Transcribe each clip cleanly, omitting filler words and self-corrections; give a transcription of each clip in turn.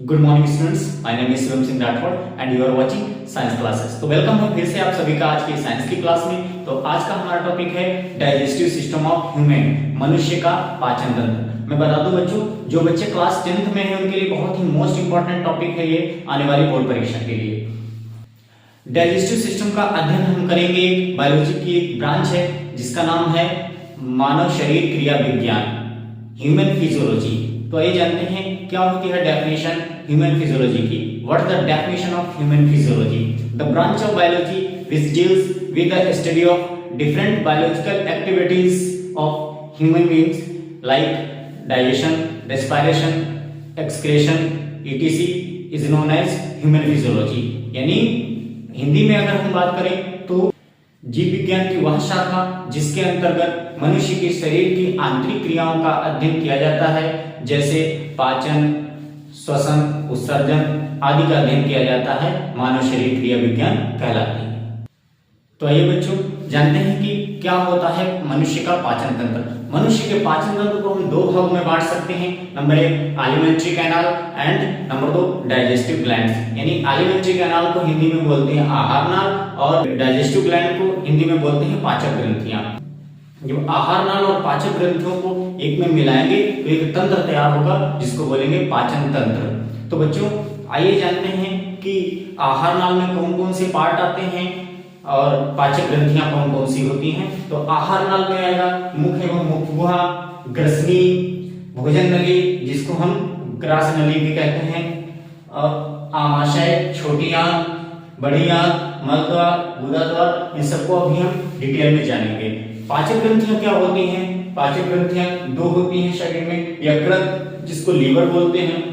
Good morning students, my name is Shivam Singh Rathore and you are watching science classes. तो welcome है फिर से आप सभी का आज की साइंस की क्लास में। तो आज का हमारा टॉपिक है डाइजेस्टिव सिस्टम ऑफ ह्यूमन, मनुष्य का पाचन तंत्र। मैं बता दूं बच्चों, जो बच्चे क्लास 10th में हैं उनके लिए बहुत ही मोस्ट इंपॉर्टेंट टॉपिक है ये आने वाली बोर्ड परीक्षा के लिए। डाइजेस्टिव सिस्टम का अध्ययन हम करेंगे, एक बायोलॉजी की एक ब्रांच है जिसका नाम है मानव शरीर क्रिया विज्ञान, ह्यूमन फिजियोलॉजी। तो ये जानते हैं क्या होती है डेफिनेशन ह्यूमन फिजियोलॉजी की। What is the definition of human physiology? The branch of biology which deals with the study of different biological activities of human beings like digestion, respiration, excretion etc is known as human physiology. यानी हिंदी में अगर हम बात करें तो जीव विज्ञान की वह शाखा जिसके अंतर्गत मनुष्य के शरीर की आंतरिक क्रियाओं का अध्ययन किया जाता है, जैसे पाचन, श्वसन, उत्सर्जन आदि का अध्ययन किया जाता है, मानव शरीर क्रिया विज्ञान कहलाती है। तो आइए बच्चों जानते हैं कि क्या होता है मनुष्य का पाचन तंत्र। मनुष्य के पाचन तंत्र को हम दो भागों में बांट सकते हैं। Number 1 alimentary canal and number 2 digestive glands. यानी एलिमेंट्री कैनाल को हिंदी में बोलते हैं आहार नाल और डाइजेस्टिव ग्लैंड को हिंदी में बोलते हैं पाचक ग्रंथियां। जब आहार नाल और पाचक ग्रंथियों को एक में मिलाएंगे तो एक तंत्र तैयार होगा जिसको बोलेंगे पाचन तंत्र। तो बच्चों आइए जानते हैं कि आहार नाल में कौन कौन से पार्ट आते हैं और पाचक ग्रंथियां कौन कौन सी होती हैं। तो आहार नाल में आएगा मुख एवं मुखगुहा, ग्रसनी, भोजन नली जिसको हम ग्रास नली भी कहते हैं, और आमाशय, छोटी आंत, बड़ी आंत, मलद्वार, गुदाद्वार, इन सबको अभी हम डिटेल में जानेंगे। पाचक ग्रंथियां क्या होती हैं? पाचक ग्रंथियां दो होती हैं शरीर में, यकृत जिसको लीवर बोलते हैं,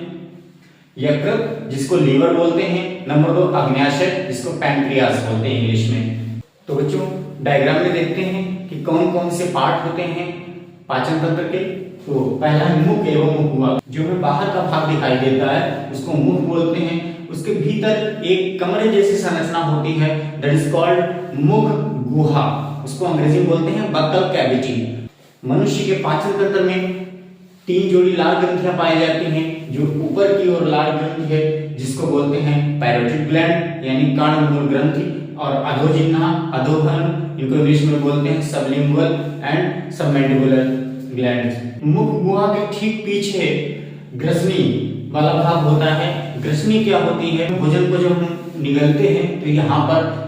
यकृत जिसको लीवर बोलते हैं, नंबर 2 अग्न्याशय जिसको पैनक्रियास बोलते हैं इंग्लिश में। तो बच्चों डायग्राम में देखते हैं कि कौन कौन से पार्ट होते हैं पाचन तंत्र के। तो पहला है मुख एवं मुखगुहा, जो हमें बाहर का भाग दिखाई देता है उसको मुख बोलते हैं। उसके भीतर एक कमरे जैसी संरचना होती है, दैट इज कॉल्ड मुख गुहा, उसको अंग्रेजी में बोलते हैं बक्कल कैविटी। मनुष्य के पाचन तंत्र में 3 जोड़ी लाल ग्रंथियां पाई जाती हैं। जो ऊपर की ओर लाल ग्रंथि है जिसको बोलते हैं पैरोटिड ग्लैंड यानी कर्णमूल ग्रंथि, और अधोजिह्वा, अधोघन इनको इंग्लिश में बोलते हैं सबलिंगुअल एंड सबमैंडिबुलर ग्लैंड्स। मुख गुहा के ठीक पीछे ग्रसनी वाला भाग होता है। ग्रसनी क्या होती है? भोजन को जब हम निगलते हैं तो यहाँ पर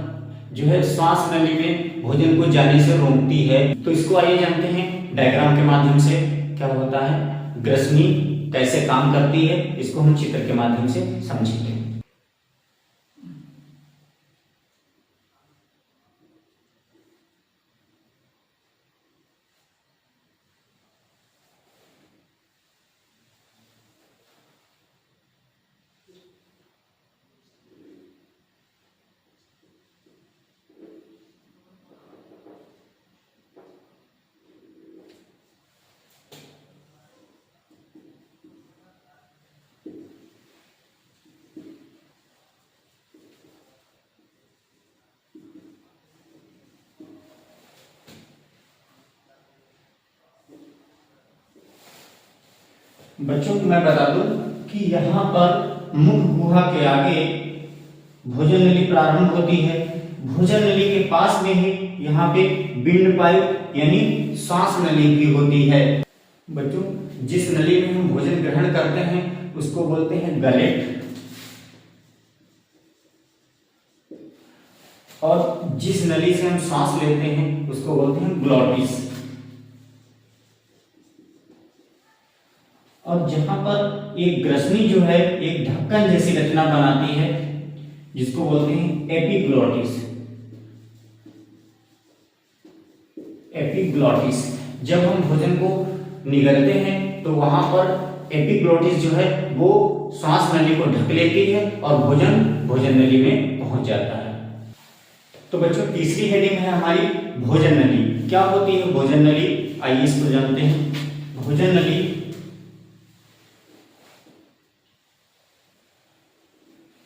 जो है श्वास नली में भोजन को जाने से रोकती है। तो इसको आइए जानते हैं डायग्राम के माध्यम से क्या होता है, ग्रसनी कैसे काम करती है, इसको हम चित्र के माध्यम से समझेंगे। बच्चों को मैं बता दूं कि यहाँ पर मुख गुहा के आगे भोजन नली प्रारंभ होती है। भोजन नली के पास में ही यहाँ पे बिंड पाइप यानी श्वास नली भी होती है। बच्चों जिस नली में हम भोजन ग्रहण करते हैं उसको बोलते हैं गलेट, और जिस नली से हम सांस लेते हैं उसको बोलते हैं ग्लॉटिस। और जहां पर एक ग्रसनी जो है एक ढक्कन जैसी रचना बनाती है जिसको बोलते हैं एपिग्लॉटिस। एपिग्लॉटिस जब हम भोजन को निगलते हैं तो वहां पर एपिग्लॉटिस जो है वो श्वास नली को ढक लेती है और भोजन नली में पहुंच जाता है। तो बच्चों तीसरी हेडिंग है हमारी भोजन नली। क्या होती है भोजन नली? आइए इसको जानते हैं। भोजन नली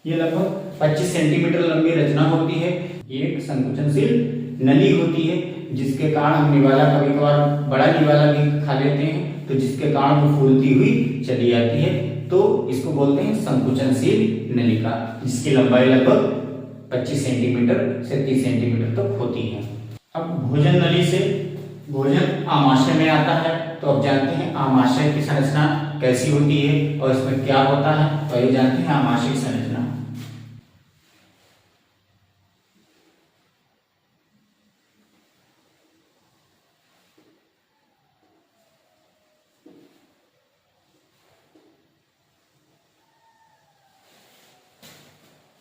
ये लगभग 25 सेंटीमीटर लंबी रचना होती है। ये एक संकुचनशील नली होती है जिसके कारण हम निवाला कभी कभार बड़ा निवाला भी खा लेते हैं, तो जिसके कारण वो फूलती हुई चली जाती है। तो इसको बोलते हैं संकुचनशील नलिका, जिसकी लंबाई लगभग 25 सेंटीमीटर से 30 सेंटीमीटर तक होती है। अब भोजन नली से भोजन आमाशय में आता है, तो अब जानते हैं आमाशय की संरचना कैसी होती है और इसमें क्या होता है। तो ये जानते हैं आमाशय की संरचना।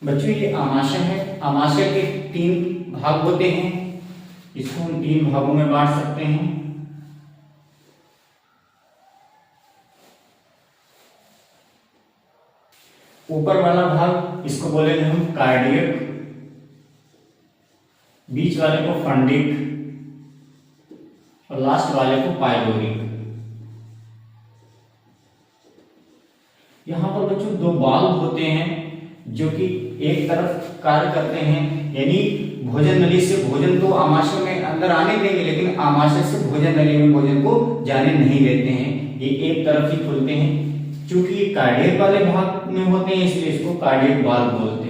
बच्चों ये आमाशय है, आमाशय के 3 भाग होते हैं, इसको हम 3 भागों में बांट सकते हैं। ऊपर वाला भाग इसको बोलेंगे हम कार्डियक, बीच वाले को फंडिक और लास्ट वाले को पाइलोरिक। यहां पर बच्चों 2 वाल्व होते हैं जो कि एक तरफ कार्य करते हैं, यानी भोजन नली से भोजन तो आमाशय में अंदर आने देंगे, लेकिन आमाशय से भोजन नली में भोजन को जाने नहीं देते हैं। ये एक तरफ ही खुलते हैं। चूंकि ये कार्डियक वाले भाग में होते हैं, इसलिए इसको कार्डियक वाल्व बोलते हैं।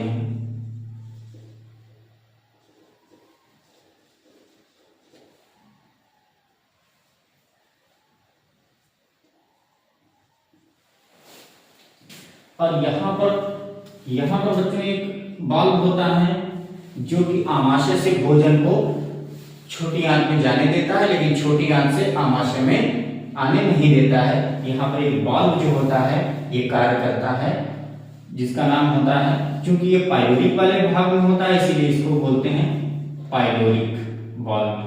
और यहाँ पर बच्चों एक वाल्व होता है जो कि आमाशय से भोजन को छोटी आंत में जाने देता है, लेकिन छोटी आंत से आमाशय में आने नहीं देता है। यहाँ पर एक वाल्व जो होता है ये कार्य करता है, जिसका नाम होता है, क्योंकि ये पाइलोरिक वाले भाग में होता है इसीलिए इसको बोलते हैं पाइलोरिक वाल्व।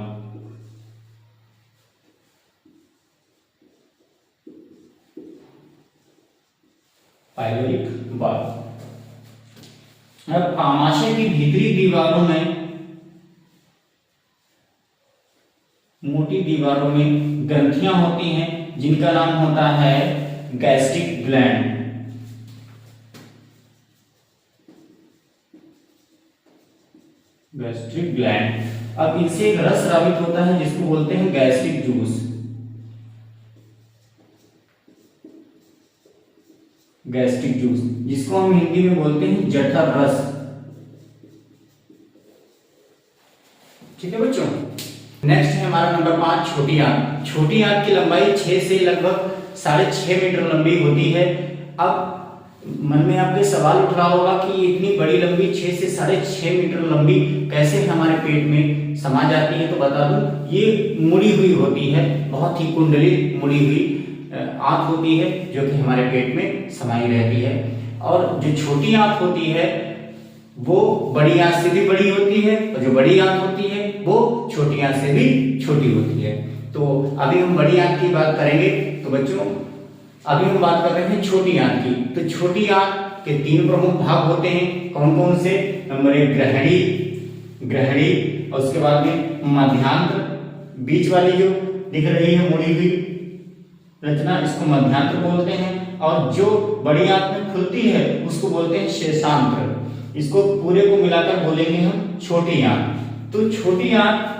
Pyloric valve. अब आमाशय की भीतरी दीवारों में, मोटी दीवारों में ग्रंथियां होती हैं जिनका नाम होता है गैस्ट्रिक ग्लैंड। Gastric gland. अब इनसे एक रस स्रावित होता है जिसको बोलते हैं गैस्ट्रिक जूस। गैस्ट्रिक जूस, जिसको हम हिंदी में बोलते हैं जठर रस। ठीक है बच्चों। नेक्स्ट है हमारा नंबर 5 छोटी आंत। छोटी आंत की लंबाई 6 से लगभग 6.5 मीटर लंबी होती है। अब मन में आपके सवाल उठ रहा होगा कि इतनी बड़ी लंबी 6 से 6.5 मीटर लंबी कैसे हमारे पेट में समा जाती है। तो बता दूं, ये मुड़ी हुई होती है, बहुत ही कुंडलित मुड़ी हुई आंत होती है जो कि हमारे पेट में समाई रहती है। और जो छोटी आंत होती है वो बड़ी आंत से भी बड़ी होती है, और जो बड़ी आंत होती है वो छोटी आंत से भी छोटी होती है। तो अभी हम बड़ी आंत की बात करेंगे। तो बच्चों अभी हम बात कर रहे हैं छोटी आंत की। तो छोटी आंत के 3 प्रमुख भाग होते हैं। कौन कौन से? नंबर 1 ग्रहणी, और उसके बाद में मध्यांत्र, बीच वाली जो दिख रही है मुड़ी हुई रचना, इसको मध्यांत्र बोलते हैं। और जो बड़ी आंत में खुलती है उसको बोलते हैं शेषांत्र। इसको पूरे को मिलाकर बोलेंगे हम छोटी आंत। तो छोटी आंत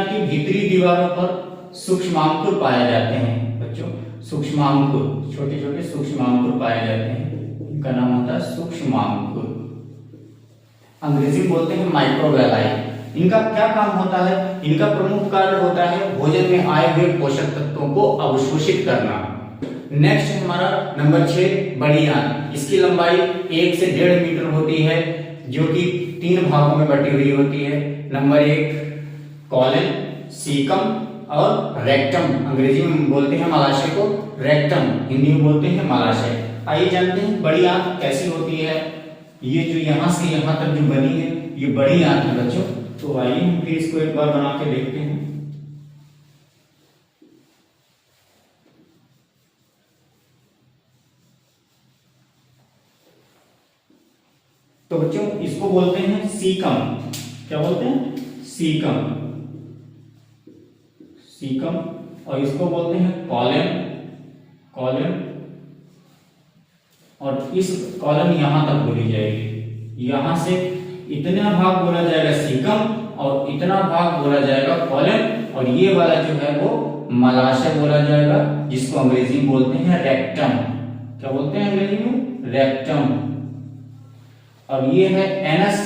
की भीतरी दीवारों पर सूक्ष्मांकुर पाए जाते हैं बच्चों। सूक्ष्मांकुर, छोटे छोटे सूक्ष्मांकुर पाए जाते हैं, इनका नाम होता है सूक्ष्मांकुर। अंग्रेजी में बोलते हैं माइक्रोवेलाई। इनका क्या काम होता है? इनका प्रमुख कार्य होता है भोजन में आए हुए पोषक तत्वों को अवशोषित करना। नेक्स्ट है हमारा नंबर 6 बड़ी आंत। इसकी लंबाई 1 से 1.5 मीटर होती है, जो कि 3 भागों में बटी हुई होती है। नंबर 1 कॉलन, सीकम और रेक्टम। अंग्रेजी में बोलते हैं मलाशय को रेक्टम, हिंदी में बोलते हैं मलाशय। आइए जानते हैं बड़ी आंत कैसी होती है। ये जो यहां से यहां तक जो बनी है ये बड़ी आंत है बच्चों। तो आइए हम फिर इसको एक बार बना के देखते हैं। तो बच्चों इसको बोलते हैं सीकम। क्या बोलते हैं? सीकम। और इसको बोलते हैं कॉलन। और इस कॉलन यहां तक बोली जाएगी, यहां से इतना भाग बोला जाएगा सीकम और इतना भाग बोला जाएगा कोलन, और ये वाला जो है वो मलाशय बोला जाएगा, जिसको अंग्रेजी में बोलते हैं रेक्टम। क्या बोलते हैं अंग्रेजी में? रेक्टम। और ये है एनस,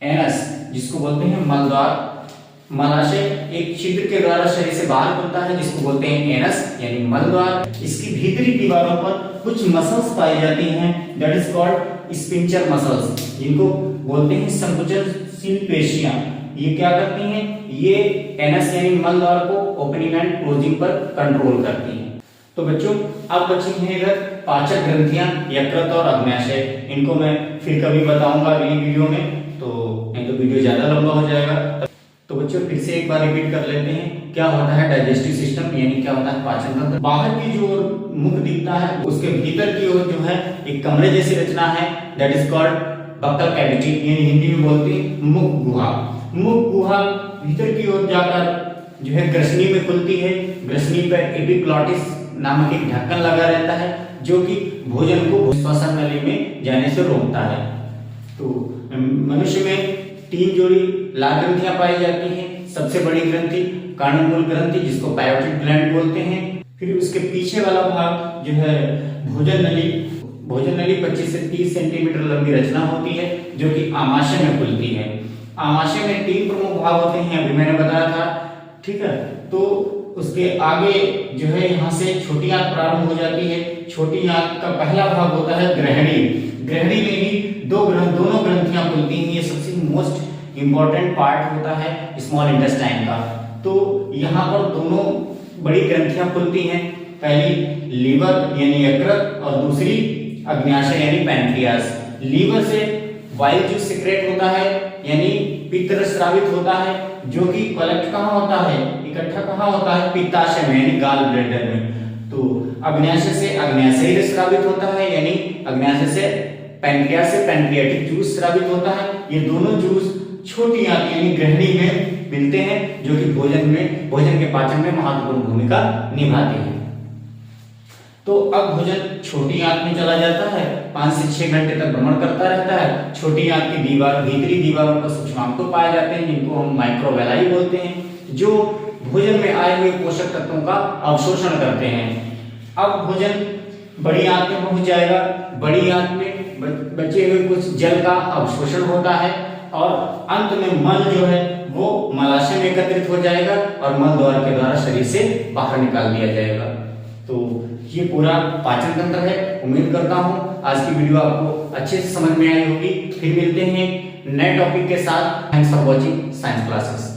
एनस जिसको बोलते हैं मलद्वार। मलाशय एक छिद्र के द्वारा शरीर से बाहर खुलता है, जिसको बोलते हैं एनस यानी मलद्वार। इसकी भीतरी दीवारों पर कुछ मसल्स पाई जाती हैं, that is called sphincter muscles, जिनको बोलते हैं संकुचनशील पेशियां। ये क्या करती हैं? ये एनस यानी मलद्वार को ओपनिंग एंड क्लोजिंग पर कंट्रोल करती हैं। तो बच्चों अब बची हैं इधर पाचक ग्रंथियां, यकृत और अग्न्याशय। इनको मैं फिर कभी बताऊंगा अगली वीडियो में, तो नहीं तो वीडियो ज्यादा लंबा हो जाएगा। तो बच्चों फिर से एक बार रिपीट कर लेते हैं, क्या होता है डाइजेस्टिव सिस्टम, यानी क्या होता है पाचन तंत्र। बाहर की जो मुख दिखता है, उसके भीतर की ओर जो है एक कमरे जैसी रचना है, that is called buccal cavity, यानी हिंदी में बोलते हैं मुख गुहा। मुख गुहा भीतर की ओर जाकर जो है ग्रसनी में खुलती है। ग्रसनी पर एपिग्लॉटिस नामक एक ढक्कन लगा रहता है, जो कि भोजन को श्वसन नली में जाने से रोकता है। तो मनुष्य में 3 जोड़ी लाल ग्रंथियां पाई जाती हैं। सबसे बड़ी ग्रंथि कर्णमूल ग्रंथि, जिसको पायोटिक ग्लैंड बोलते हैं। फिर उसके पीछे वाला भाग जो है भोजन नली। भोजन नली 25 से 30 सेंटीमीटर लंबी रचना होती है, जो कि आमाशय में खुलती है। आमाशय में 3 प्रमुख भाग होते हैं, अभी मैंने बताया था, ठीक है। तो उसके आगे जो है यहाँ से छोटी आंत प्रारंभ हो जाती है। छोटी आंत का पहला भाग होता है ग्रहणी। ग्रहणी में ही दोनों ग्रंथियां खुलती हैं। ये सबसे मोस्ट इंपॉर्टेंट पार्ट होता है स्मॉल इंटेस्टाइन का। तो यहाँ पर दोनों बड़ी ग्रंथियां खुलती हैं, पहली लीवर यानी यकृत और दूसरी अग्न्याशय यानी पैनक्रियास। लीवर से वाइल जूस सिक्रेट होता है, यानी पित्त स्रावित होता है, जो कि कलेक्ट कहाँ होता है, इकट्ठा कहाँ होता है, पित्ताशय में यानी गाल ब्लैडर में। तो अग्न्याशय से अग्न्याशय स्रावित होता है, यानी अग्न्याशय से पैनक्रियास से पैनक्रियाटिक जूस स्रावित होता है। ये दोनों जूस छोटी आंत यानी ग्रहणी में मिलते हैं, जो कि भोजन के पाचन में महत्वपूर्ण भूमिका निभाते हैं। तो अब भोजन छोटी आंत में चला जाता है, 5 से 6 घंटे तक भ्रमण करता रहता है। छोटी आंत की दीवार भीतरी दीवारों पर सूक्ष्मांक पाए जाते हैं, जिनको हम माइक्रोवेलाई बोलते हैं, जो भोजन में आए हुए पोषक तत्वों का अवशोषण करते हैं। अब भोजन बड़ी आंत में पहुंच जाएगा। बड़ी आंत में बचे हुए कुछ जल का अवशोषण होता है, और अंत में मल जो है वो मलाशय में एकत्रित हो जाएगा और मल द्वार के द्वारा शरीर से बाहर निकाल दिया जाएगा। तो ये पूरा पाचन तंत्र है। उम्मीद करता हूँ आज की वीडियो आपको अच्छे से समझ में आई होगी। फिर मिलते हैं नए टॉपिक के साथ। Thanks for watching science classes.